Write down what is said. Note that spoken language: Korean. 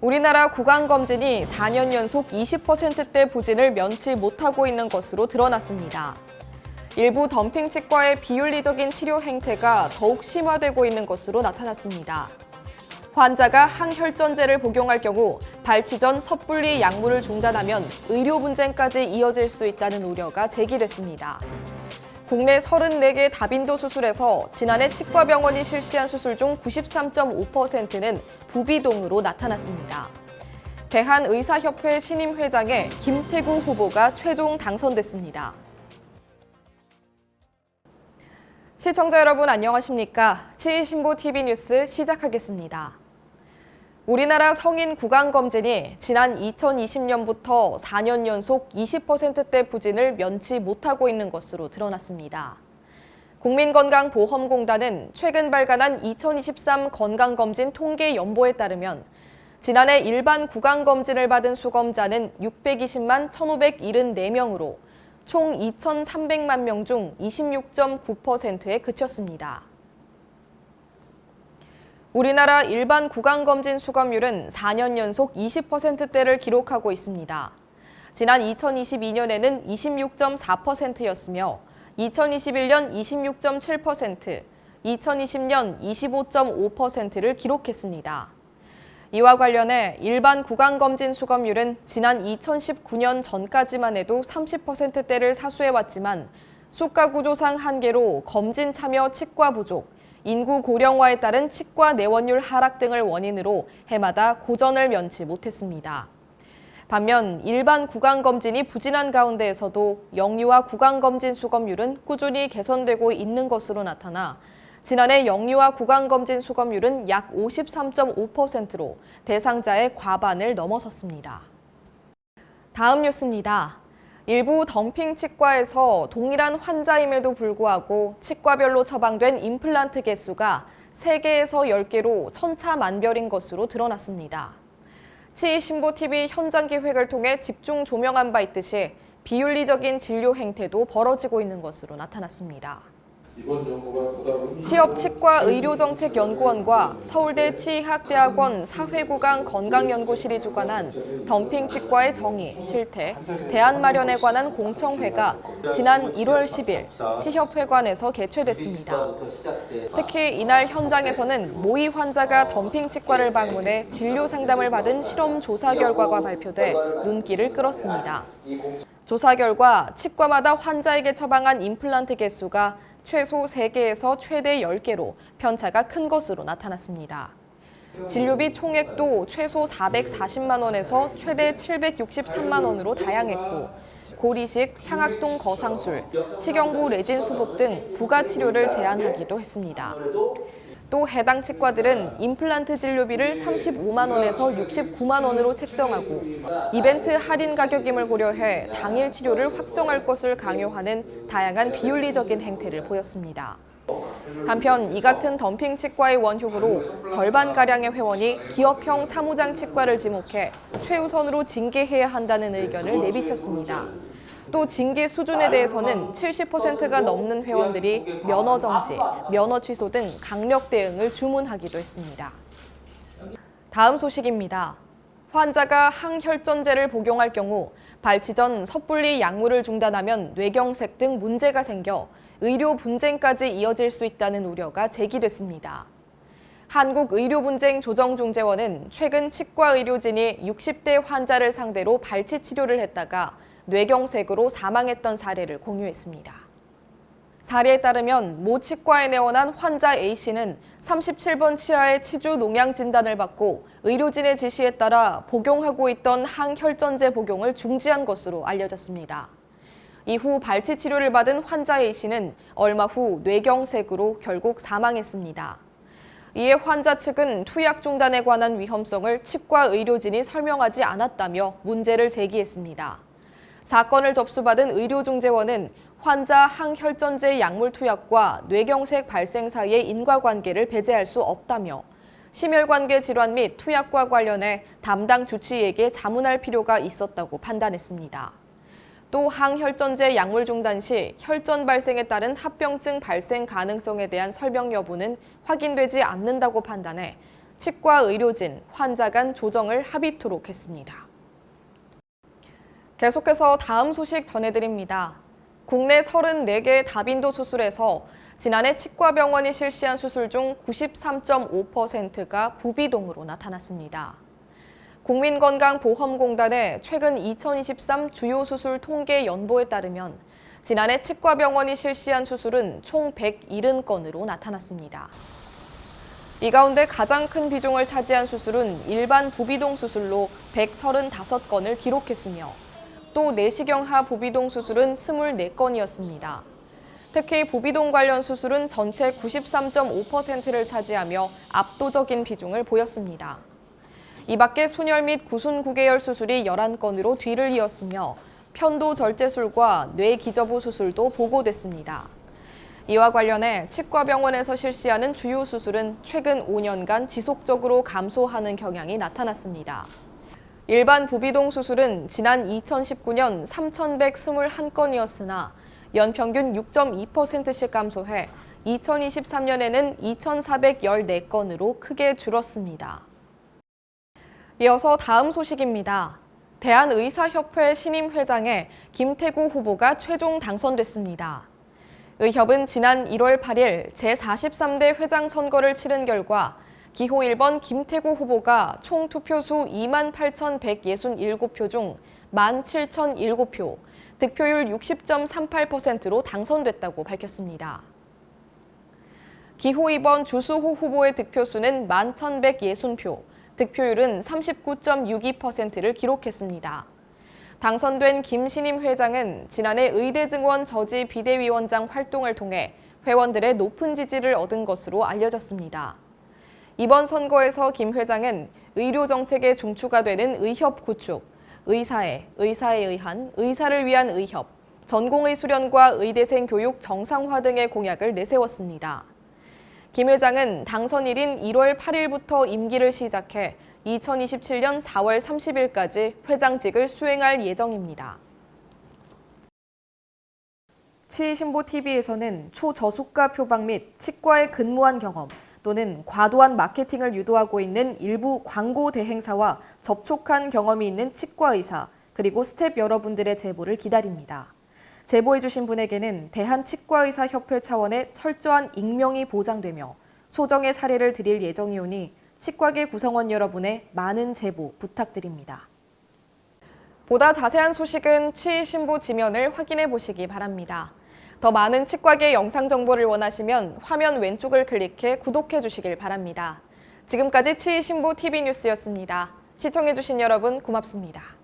우리나라 구강검진이 4년 연속 20%대 부진을 면치 못하고 있는 것으로 드러났습니다. 일부 덤핑 치과의 비윤리적인 치료 행태가 더욱 심화되고 있는 것으로 나타났습니다. 환자가 항혈전제를 복용할 경우 발치 전 섣불리 약물을 중단하면 의료 분쟁까지 이어질 수 있다는 우려가 제기됐습니다. 국내 34개 다빈도 수술에서 지난해 치과병원이 실시한 수술 중 93.5%는 부비동으로 나타났습니다. 대한의사협회 신임 회장에 김태구 후보가 최종 당선됐습니다. 시청자 여러분 안녕하십니까? 치의신보-TV 뉴스 시작하겠습니다. 우리나라 성인 구강검진이 지난 2020년부터 4년 연속 20%대 부진을 면치 못하고 있는 것으로 드러났습니다. 국민건강보험공단은 최근 발간한 2023 건강검진 통계연보에 따르면 지난해 일반 구강검진을 받은 수검자는 620만 1,574명으로 총 2,300만 명 중 26.9%에 그쳤습니다. 우리나라 일반 구강검진 수검률은 4년 연속 20%대를 기록하고 있습니다. 지난 2022년에는 26.4%였으며 2021년 26.7%, 2020년 25.5%를 기록했습니다. 이와 관련해 일반 구강검진 수검률은 지난 2019년 전까지만 해도 30%대를 사수해왔지만 수가구조상 한계로 검진 참여 치과 부족, 인구 고령화에 따른 치과 내원율 하락 등을 원인으로 해마다 고전을 면치 못했습니다. 반면 일반 구강검진이 부진한 가운데에서도 영유아 구강검진 수검률은 꾸준히 개선되고 있는 것으로 나타나 지난해 영유아 구강검진 수검률은 약 53.5%로 대상자의 과반을 넘어섰습니다. 다음 뉴스입니다. 일부 덤핑 치과에서 동일한 환자임에도 불구하고 치과별로 처방된 임플란트 개수가 3개에서 10개로 천차만별인 것으로 드러났습니다. 치의신보-TV 현장 기획을 통해 집중 조명한 바 있듯이 비윤리적인 진료 행태도 벌어지고 있는 것으로 나타났습니다. 취업치과의료정책연구원과 서울대 치의학대학원 사회구강 건강연구실이 주관한 덤핑 치과의 정의, 실태, 대안 마련에 관한 공청회가 지난 1월 10일 치협회관에서 개최됐습니다. 특히 이날 현장에서는 모의 환자가 덤핑 치과를 방문해 진료 상담을 받은 실험 조사 결과가 발표돼 눈길을 끌었습니다. 조사 결과 치과마다 환자에게 처방한 임플란트 개수가 최소 3개에서 최대 10개로 편차가 큰 것으로 나타났습니다. 진료비 총액도 최소 440만 원에서 최대 763만 원으로 다양했고 고리식, 상악동 거상술, 치경부 레진 수복 등 부가치료를 제한하기도 했습니다. 또 해당 치과들은 임플란트 진료비를 35만 원에서 69만 원으로 책정하고 이벤트 할인 가격임을 고려해 당일 치료를 확정할 것을 강요하는 다양한 비윤리적인 행태를 보였습니다. 한편 이 같은 덤핑 치과의 원흉으로 절반가량의 회원이 기업형 사무장 치과를 지목해 최우선으로 징계해야 한다는 의견을 내비쳤습니다. 또 징계 수준에 대해서는 70%가 넘는 회원들이 면허 정지, 면허 취소 등 강력 대응을 주문하기도 했습니다. 다음 소식입니다. 환자가 항혈전제를 복용할 경우 발치 전 섣불리 약물을 중단하면 뇌경색 등 문제가 생겨 의료 분쟁까지 이어질 수 있다는 우려가 제기됐습니다. 한국의료분쟁조정중재원은 최근 치과 의료진이 60대 환자를 상대로 발치 치료를 했다가 뇌경색으로 사망했던 사례를 공유했습니다. 사례에 따르면 모 치과에 내원한 환자 A씨는 37번 치아의 치주 농양 진단을 받고 의료진의 지시에 따라 복용하고 있던 항혈전제 복용을 중지한 것으로 알려졌습니다. 이후 발치 치료를 받은 환자 A씨는 얼마 후 뇌경색으로 결국 사망했습니다. 이에 환자 측은 투약 중단에 관한 위험성을 치과 의료진이 설명하지 않았다며 문제를 제기했습니다. 사건을 접수받은 의료중재원은 환자 항혈전제 약물 투약과 뇌경색 발생 사이의 인과관계를 배제할 수 없다며 심혈관계 질환 및 투약과 관련해 담당 주치의에게 자문할 필요가 있었다고 판단했습니다. 또 항혈전제 약물 중단 시 혈전 발생에 따른 합병증 발생 가능성에 대한 설명 여부는 확인되지 않는다고 판단해 치과 의료진, 환자 간 조정을 합의토록 했습니다. 계속해서 다음 소식 전해드립니다. 국내 34개 다빈도 수술에서 지난해 치과병원이 실시한 수술 중 93.5%가 부비동으로 나타났습니다. 국민건강보험공단의 최근 2023 주요 수술 통계 연보에 따르면 지난해 치과병원이 실시한 수술은 총 170건으로 나타났습니다. 이 가운데 가장 큰 비중을 차지한 수술은 일반 부비동 수술로 135건을 기록했으며 또 내시경하 부비동 수술은 24건이었습니다. 특히 부비동 관련 수술은 전체 93.5%를 차지하며 압도적인 비중을 보였습니다. 이 밖에 순혈 및 구순구개열 수술이 11건으로 뒤를 이었으며 편도절제술과 뇌기저부 수술도 보고됐습니다. 이와 관련해 치과병원에서 실시하는 주요 수술은 최근 5년간 지속적으로 감소하는 경향이 나타났습니다. 일반 부비동 수술은 지난 2019년 3,121건이었으나 연평균 6.2%씩 감소해 2023년에는 2,414건으로 크게 줄었습니다. 이어서 다음 소식입니다. 대한의사협회 신임 회장에 김태구 후보가 최종 당선됐습니다. 의협은 지난 1월 8일 제43대 회장 선거를 치른 결과 기호 1번 김태구 후보가 총 투표수 28,167표 중 17,007표, 득표율 60.38%로 당선됐다고 밝혔습니다. 기호 2번 주수호 후보의 득표수는 11,160표, 득표율은 39.62%를 기록했습니다. 당선된 김신임 회장은 지난해 의대증원 저지 비대위원장 활동을 통해 회원들의 높은 지지를 얻은 것으로 알려졌습니다. 이번 선거에서 김 회장은 의료 정책의 중추가 되는 의협 구축, 의사에 의한, 의사를 위한 의협, 전공의 수련과 의대생 교육 정상화 등의 공약을 내세웠습니다. 김 회장은 당선일인 1월 8일부터 임기를 시작해 2027년 4월 30일까지 회장직을 수행할 예정입니다. 치의신보TV에서는 초저수가 표방 및 치과에 근무한 경험 또는 과도한 마케팅을 유도하고 있는 일부 광고 대행사와 접촉한 경험이 있는 치과의사 그리고 스태프 여러분들의 제보를 기다립니다. 제보해주신 분에게는 대한치과의사협회 차원의 철저한 익명이 보장되며 소정의 사례를 드릴 예정이오니 치과계 구성원 여러분의 많은 제보 부탁드립니다. 보다 자세한 소식은 치의신보 지면을 확인해 보시기 바랍니다. 더 많은 치과계 영상 정보를 원하시면 화면 왼쪽을 클릭해 구독해 주시길 바랍니다. 지금까지 치의신보 TV 뉴스였습니다. 시청해 주신 여러분 고맙습니다.